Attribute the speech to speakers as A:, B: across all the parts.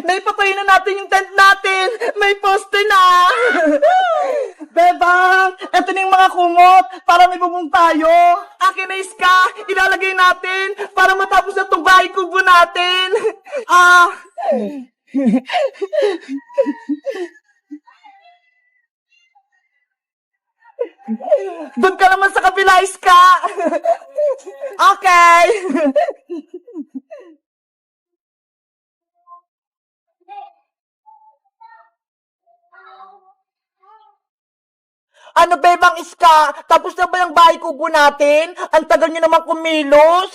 A: Naipatay na natin yung tent natin! May poste na! Bebang, eto na yung mga kumot para may bubong tayo. Akin na iska, ilalagay natin para matapos na itong bahay kubo natin. Doon ka naman sa kabila, iska. Okay. Ano bebang iska? Tapos na ba yung bahay kubo natin? Ang tagal niyo naman kumilos.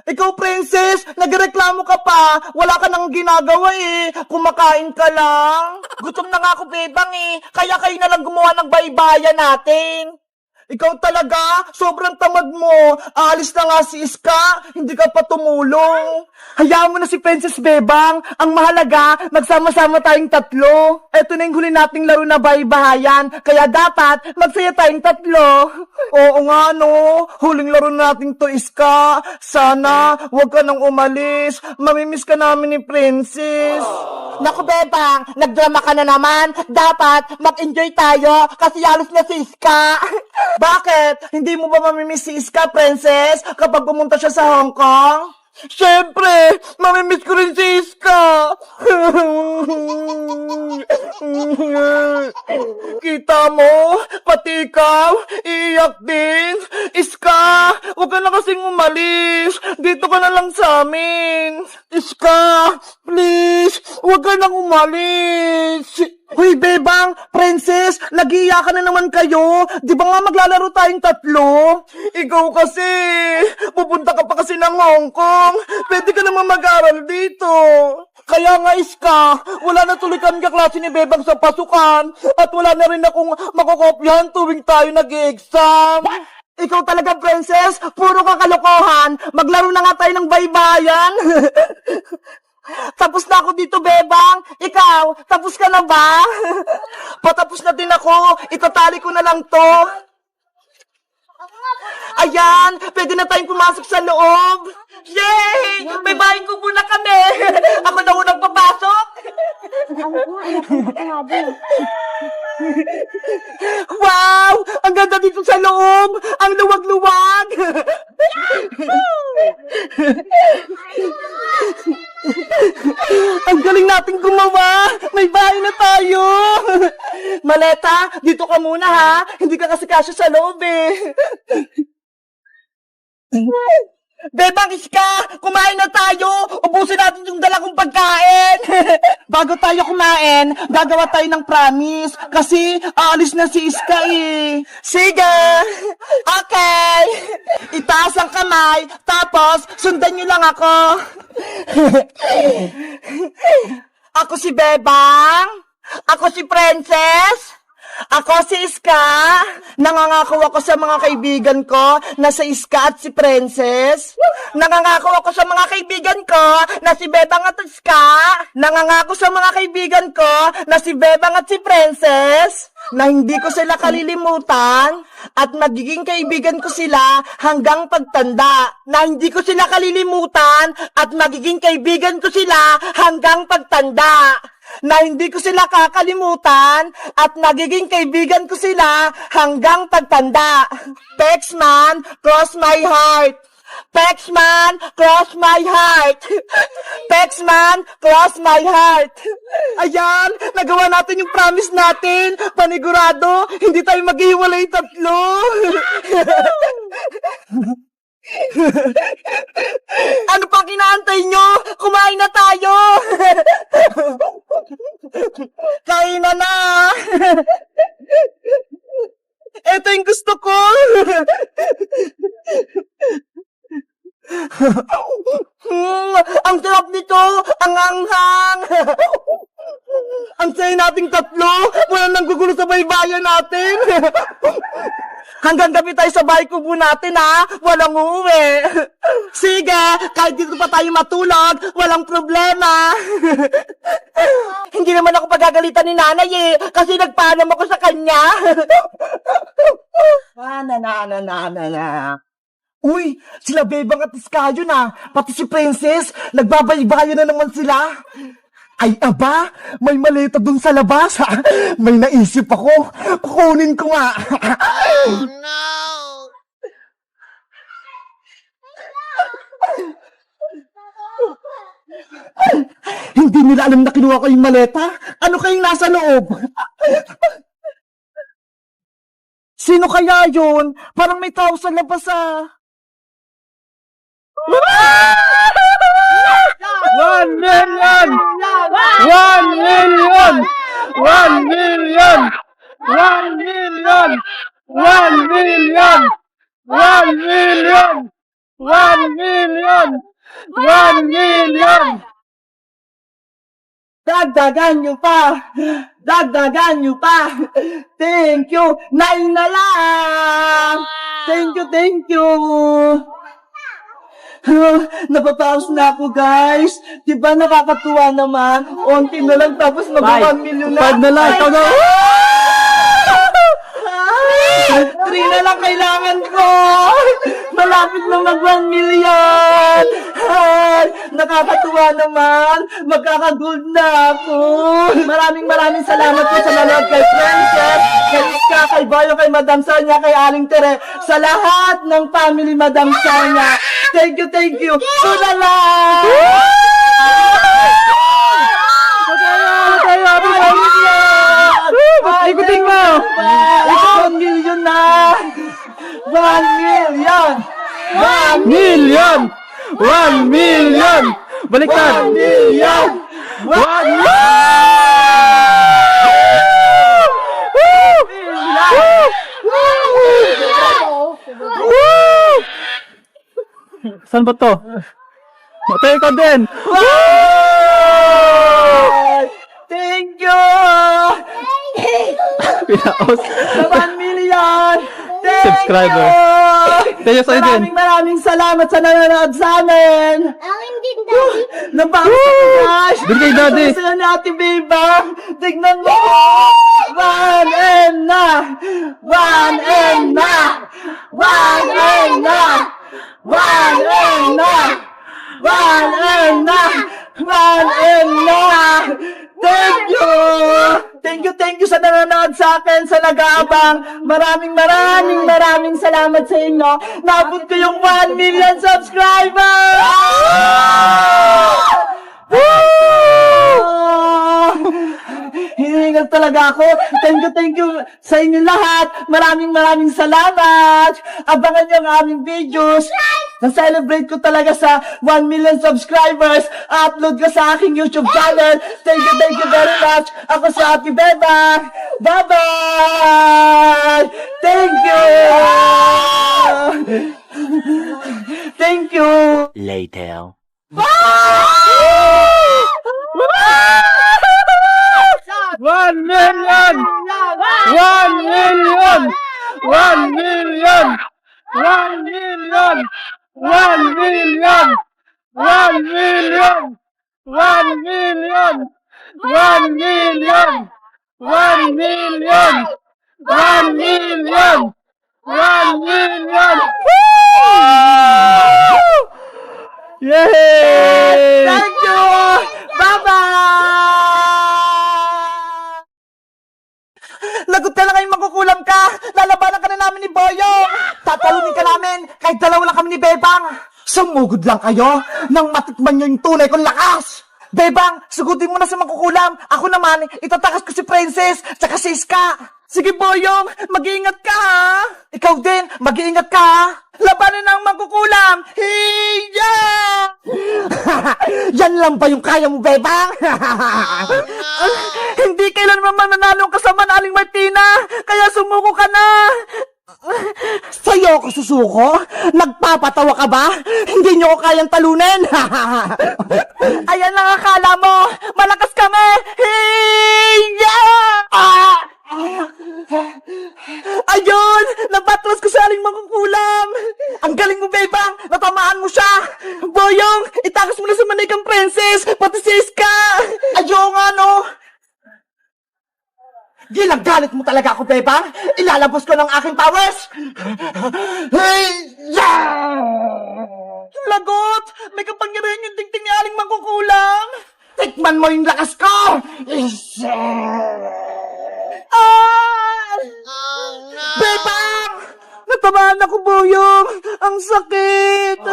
A: Ikaw, princess, nagreklamo ka pa. Wala ka nang ginagawa eh. Kumakain ka lang. Gutom na nga ako, bebang eh. Kaya kayo na lang gumawa ng baybayan natin. Ikaw talaga, sobrang tamad mo. Aalis na nga si Iska, hindi ka pa tumulong. Hayaan mo na si Princess Bebang. Ang mahalaga, magsama-sama tayong tatlo. Eto na yung huli nating laro na bahay-bahayan, kaya dapat magsaya tayong tatlo. Oo nga no, huling laro natin to, Iska. Sana, huwag ka nang umalis. Mamimiss ka namin ni Princess. Naku Bebang, nagdrama ka na naman. Dapat mag-enjoy tayo kasi alis na si Iska. Bakit? Hindi mo ba mamimiss si Iska, Princess, kapag pumunta siya sa Hong Kong? Siyempre, mamimiss ko rin si Iska. Kita mo, pati ikaw, iiyak din. Iska, huwag ka na kasing umalis. Dito ka na lang sa amin. Iska, please, huwag ka nang umalis. Hoy, Bebang, Princess, nag-iiyakan na naman kayo. Di ba nga maglalaro tayong tatlo? Ikaw kasi, pupunta ka pa kasi ng Hong Kong. Pwede ka naman mag-aral dito. Kaya nga, Iska, wala na tuloy kami kaklase ni Bebang sa pasukan. At wala na rin akong makokopyahan tuwing tayo nag-exam. Ikaw talaga, Princess, puro ka kalokohan. Maglaro na nga tayo ng baybayan. Tapos na ako dito, Bebang. Ikaw, tapos ka na ba? Patapos na din ako. Itatali ko na lang to. Ayan, pwede na tayong pumasok sa loob. Yay! May bahay kubo na kami. Ako na unang papasok. Wow! Ang ganda dito sa loob. Ang luwag-luwag. Ang galing nating gumawa! May bahay na tayo! Maleta, dito ka muna ha! Hindi ka kasi kasya sa loob eh! Bebang Iska! Kumain na tayo! Ubusin natin yung dala kong pagkain! Bago tayo kumain, gagawa tayo ng promise kasi aalis na si Iska eh! Sige! Okay! Itaas ang kamay, tapos sundan niyo lang ako! Ako si Bebang. Ako si Princess. Ako si Iska. Nangangako ako sa mga kaibigan ko na si Iska at si Princess. Nangangako ako sa mga kaibigan ko na si Bebang at Iska. Nangangako sa mga kaibigan ko na si Bebang at si Princess. Na hindi ko sila kalilimutan at magiging kaibigan ko sila hanggang pagtanda. Na hindi ko sila kalilimutan at magiging kaibigan ko sila hanggang pagtanda. Na hindi ko sila kakalimutan at magiging kaibigan ko sila hanggang pagtanda. Pexman, cross my heart. Pexman, cross my heart. Pexman, cross my heart. Ayan, nagawa natin yung promise natin. Panigurado, hindi tayo maghiwalay tatlo. Ano pang inaantay nyo? Kumain na tayo! Kain na na! Ito yung gusto ko! Ang sarap nito! Ang anghang! Ang saya nating tatlo! Walang nanggugulo sa baybayan natin! Hanggang gabi tayo sa bahay kubo natin ha! Walang uuwi! Sige! Kahit dito pa tayo matulog, walang problema! Hindi naman ako pagagalitan ni nanay eh! Kasi nagpaalam ako sa kanya! Uy! Sila Bebang at Iska yun ah! Pati si Princess! Nagbabaybayan na naman sila! Ay aba, may maleta dun sa labas. May naisip ako. Kukunin ko nga. Hindi nila alam na kinuha ko yung maleta. Ano kayong nasa loob? Sino kaya yun? Parang may tao sa labas ah.
B: 1 million! 1 million! 1 million! 1 million! 1 million! 1 million! 1 million! 1 million!
A: Dagdagan nyo pa! Dagdagan nyo pa! Thank you! 9 na lang! Thank you, thank you! Napapaus na ako, guys. Diba nakakatuwa naman? Onti na lang tapos mag-1 million na.
B: 5 na lang, ikaw na.
A: 3 na lang kailangan ko. Malapit na mag-1 million. Ay, nakakatuwa naman. Magkakagold na ako. Maraming salamat po sa nanood kay Princess, kay Iska, kay Bayo, kay Madam Sonia, kay Aling Tere, sa lahat ng family Madam Sonia. Thank you, thank you. Ito na lang.
B: Happy birthday! Ikutin mo!
A: 1 million na! 1 million! 1
B: Million! 1 million! Baliktad!
A: 1 million!
B: 1 million! Saan ba to? Matay ka din!
A: Thank you!
B: Pinaos.
A: 1 million! Thank
B: Subscriber.
A: you!
B: Thank you sa'yo din.
A: Maraming salamat sa nanonood sa amin!
C: Akin din, Daddy.
A: Nabawas ako, guys!
B: Doon kay Daddy.
A: Sa'yo ni Ate Beba! Tignan mo! 1M na! 1M na! 1M na! 1M na! 1M na! 1M na! Thank you! Thank you sa nanonood sa akin, sa nag-aabang. Maraming salamat sa inyo. Nabot ko yung 1 million subscribers! Hihingal talaga ako. Thank you sa inyo lahat. Maraming salamat. Abangan nyo ang aming videos. Na-celebrate ko talaga sa 1 million subscribers. Upload ko sa aking YouTube channel. Thank you very much. Ako si Ate Beba. Bye-bye! Thank you! Thank you!
D: Later.
B: 1 million! 1 million! 1 million! 1 million! 1 million! 1 million! 1 million! 1 million! 1 million! 1 million! 1 million! Yay!
A: Thank you! Bye-bye! Lagot ka lang ngayong magkukulam ka! Lalabanan ka na namin ni Boyong! Tatalunin ka namin kahit dalawa lang kami ni Bebang! Sumugod lang kayo nang matikman nyo yung tunay kong lakas! Bebang, sugutin mo na sa magkukulam! Ako naman, itatakas ko si Princess tsaka si Iska! Sige Boyong, mag-iingat ka ha! Ikaw din, mag-iingat ka ha! Labanan ang magkukulam! Hiya! Yan lang ba yung kaya mo, Bebang? Hindi kailanman mananalo ang kasama na Aling Martina! Kaya sumuko ka na! Sa'yo ako susuko? Nagpapatawa ka ba? Hindi nyo ko kayang talunin! Ayan lang akala mo! Malakas kami! Hiya! Ayun! Napatras ko sa Aling Mangkukulam! Ang galing mo, Bebang! Natamaan mo siya! Boyong! Itakas mo na sa manikang Princess! Pati si Iska! Ayun nga, no? Ginagalit mo talaga ako, Bebang! Ilalabos ko ng aking powers! Lagot! May kapangyarihan yung tingting ni Aling Mangkukulam! Tikman Tikman mo yung lakas ko! Ah! Bebang! Natamaan ako, Boyong! Ang sakit!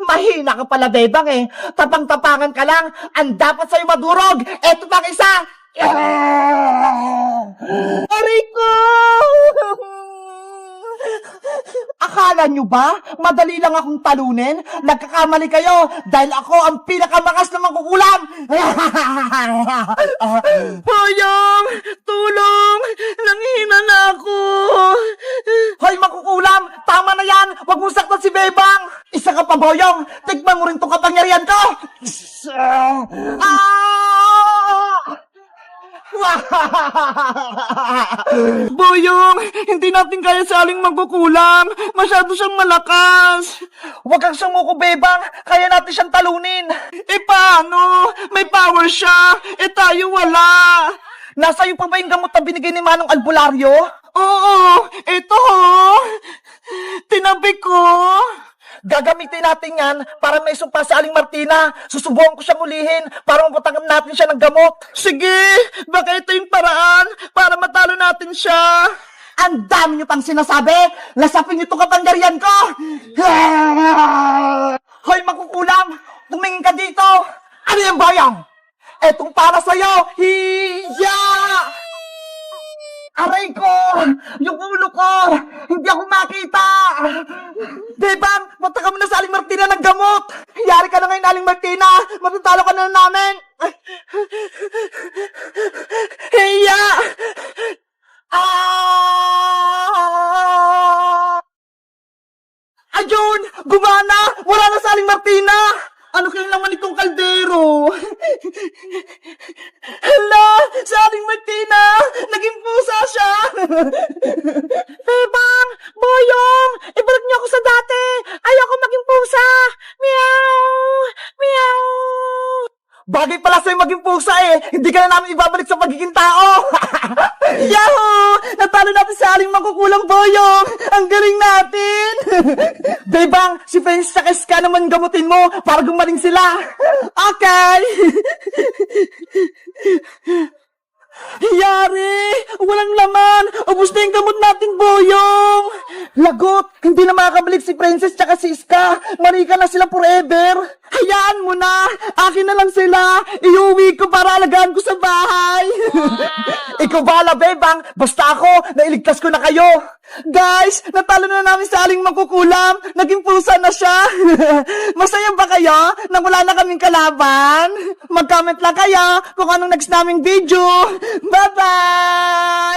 A: Mahina ka pala, Bebang eh. Tapang-tapangan ka lang. Ang dapat sa'yo madurog. Eto pang isa! Aray ko! Akala nyo ba? Madali lang akong talunin? Nagkakamali kayo dahil ako ang pinakamakas na mangkukulam! Boyong! Tulong! Nanghihina na ako! Hoy, mangkukulam! Tama na yan! Huwag mong saktan si Bebang! Isa ka pa, Boyong! Tikman mo rin itong kapangyarihan ko! Boyong, hindi natin kaya sa aling magkukulam. Masyado siyang malakas. Huwag kang sumuko, Bebang. Kaya natin siyang talunin. Eh paano? May power siya. Eh tayo wala. Nasa iyo pa ba yung gamot na binigay ni Manong Albularyo? Oo, ito ho. Tinabi ko. Gagamitin natin yan para may sumpa si Aling Martina. Susubukan ko siyang ulihin para mapatanggap natin siya ng gamot. Sige, baka ito yung paraan para matalo natin siya. Ang dami niyo pang sinasabi. Lasapin niyo itong kapangyarihan ko. Hoy, makukulam. Tumingin ka dito. Ano yung bayang? Etong para sa'yo. Hiya! Aray ko! Yung ulo ko! Hindi ako makita! Bebang, punta ka muna sa Aling Martina ng gamot! Yari ka na ngayon, Aling Martina! Matatalo ka na namin! Hiya! Ayun! Gumana! Wala na sa Aling Martina! Ano kayong laman itong kaldero? Hala! Sa Aling Martina! Naging pusa siya! Bebang! Boyong! Ibalik niyo ako sa dati! Ayoko maging pusa! Meow! Meow! Bagay pala sa'yo maging pusa eh! Hindi ka na namin ibabalik sa pagiging tao! Yahoo! Natalo natin sa Aling Mangkukulam, Boyong! Ang galing natin! Bebang, si French sa Ska naman gamutin mo para gumaling sila! Okay! Yari! Walang laman! Ubus na yung gamot natin, Boyong! Lagot! Hindi na makakabalik si Princess tsaka si Ska! Marika na sila forever! Hayaan mo na! Akin na lang sila! Iuwi ko para alagaan ko sa bahay! Ikaw bahala, Bebang! Basta ako, nailigtas ko na kayo! Guys, natalo na namin sa Aling Mangkukulam! Naging pusa na siya! Masaya ba kayo na wala na kaming kalaban? Mag-comment lang kayo kung anong next naming video! Bye-bye!